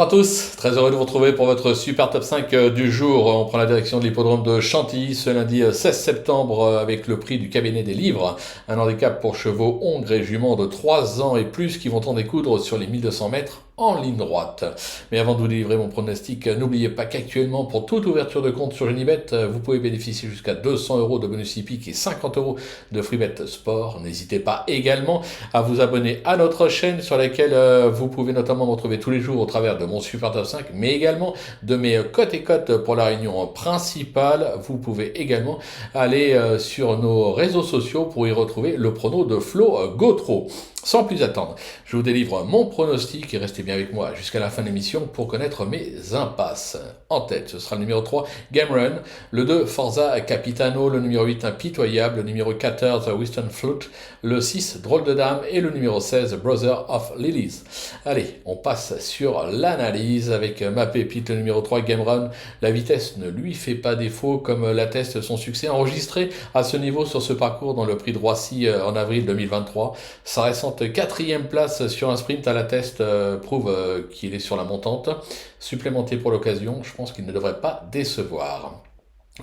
Bonjour à tous, très heureux de vous retrouver pour votre super top 5 du jour. On prend la direction de l'hippodrome de Chantilly ce lundi 16 septembre avec le prix du cabinet des livres. Un handicap pour chevaux hongres et juments de 3 ans et plus qui vont en découdre sur les 1200 mètres en ligne droite. Mais avant de vous délivrer mon pronostic, n'oubliez pas qu'actuellement, pour toute ouverture de compte sur Unibet, vous pouvez bénéficier jusqu'à 200 € de bonus hippique et 50 € de freebet sport. N'hésitez pas également à vous abonner à notre chaîne sur laquelle vous pouvez notamment me retrouver tous les jours au travers de mon Super Top 5, mais également de mes cotes et cotes pour la réunion principale. Vous pouvez également aller sur nos réseaux sociaux pour y retrouver le prono de Flo Gautreau. Sans plus attendre, je vous délivre mon pronostic et restez bien avec moi jusqu'à la fin de l'émission pour connaître mes impasses. En tête, ce sera le numéro 3, Game Run, le 2, Forza Capitano, le numéro 8, Impitoyable, le numéro 14, Winston Flute, le 6, Drôle de Dame et le numéro 16, Brother of Lilies. Allez, on passe sur l'analyse avec ma pépite, le numéro 3, Game Run. La vitesse ne lui fait pas défaut comme l'atteste son succès enregistré à ce niveau sur ce parcours dans le prix de Roissy en avril 2023. Sa récente 4e place sur un sprint à l'atteste prouve qu'il est sur la montante. Supplémenté pour l'occasion, je pense qu'il ne devrait pas décevoir.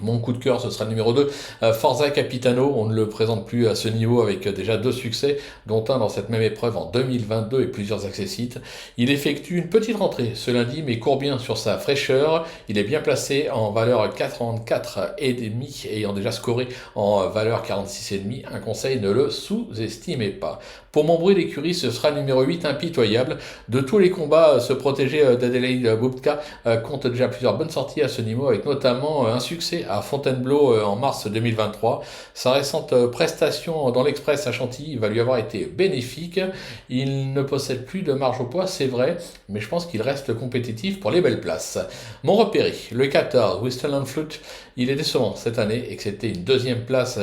Mon coup de cœur, ce sera le numéro 2, Forza Capitano. On ne le présente plus à ce niveau avec déjà 2 succès, dont un dans cette même épreuve en 2022 et plusieurs accessites. Il effectue une petite rentrée ce lundi, mais court bien sur sa fraîcheur. Il est bien placé en valeur 44,5 ayant déjà scoré en valeur 46,5. Un conseil, ne le sous-estimez pas. Pour mon bruit d'écurie, ce sera le numéro 8, Impitoyable. De tous les combats, se protéger d'Adelaide Bubka compte déjà plusieurs bonnes sorties à ce niveau, avec notamment un succès à Fontainebleau en mars 2023. Sa récente prestation dans l'Express à Chantilly va lui avoir été bénéfique. Il ne possède plus de marge au poids, c'est vrai, mais je pense qu'il reste compétitif pour les belles places. Mon repéré, le 14, Winston Flute, il est décevant cette année, excepté une 2e place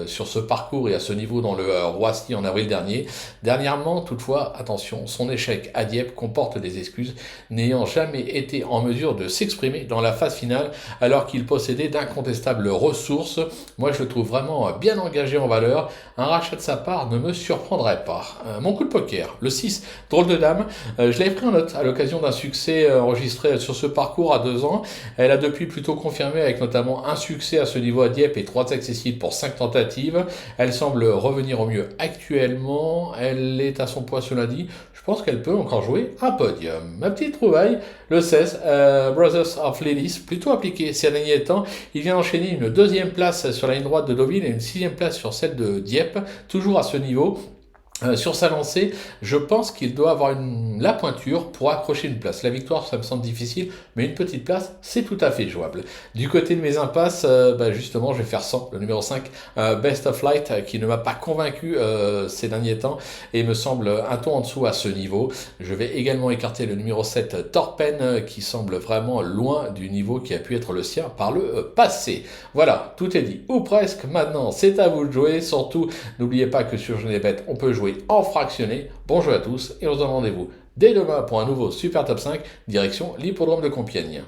sur ce parcours et à ce niveau dans le Roissy en avril dernier. Dernièrement, toutefois, attention, son échec à Dieppe comporte des excuses, n'ayant jamais été en mesure de s'exprimer dans la phase finale alors qu'il possédait d'incontestables ressources. Moi, je le trouve vraiment bien engagé en valeur. Un rachat de sa part ne me surprendrait pas. Mon coup de poker, le 6, Drôle de Dame. Je l'avais pris en note à l'occasion d'un succès enregistré sur ce parcours à 2 ans. Elle a depuis plutôt confirmé avec notamment un succès à ce niveau à Dieppe et 3 accessibles pour 5 tentatives. Elle semble revenir au mieux actuellement. Elle est à son poids ce lundi. Je pense qu'elle peut encore jouer un podium. Ma petite trouvaille, le 16, Brothers of Lilies, plutôt appliqué ces derniers temps. Il vient enchaîner une 2e place sur la ligne droite de Deauville et une 6e place sur celle de Dieppe, toujours à ce niveau. Sur sa lancée, je pense qu'il doit avoir la pointure pour accrocher une place. La victoire, ça me semble difficile, mais une petite place, c'est tout à fait jouable. Du côté de mes impasses, justement, je vais faire 100, le numéro 5, Best of Light, qui ne m'a pas convaincu ces derniers temps et me semble un ton en dessous à ce niveau. Je vais également écarter le numéro 7, Torpen, qui semble vraiment loin du niveau qui a pu être le sien par le passé. Voilà, tout est dit, ou presque. Maintenant, c'est à vous de jouer. Surtout, n'oubliez pas que sur Unibet, on peut jouer en fractionné. Bonjour à tous et on se donne rendez-vous dès demain pour un nouveau Super Top 5 direction l'hippodrome de Compiègne.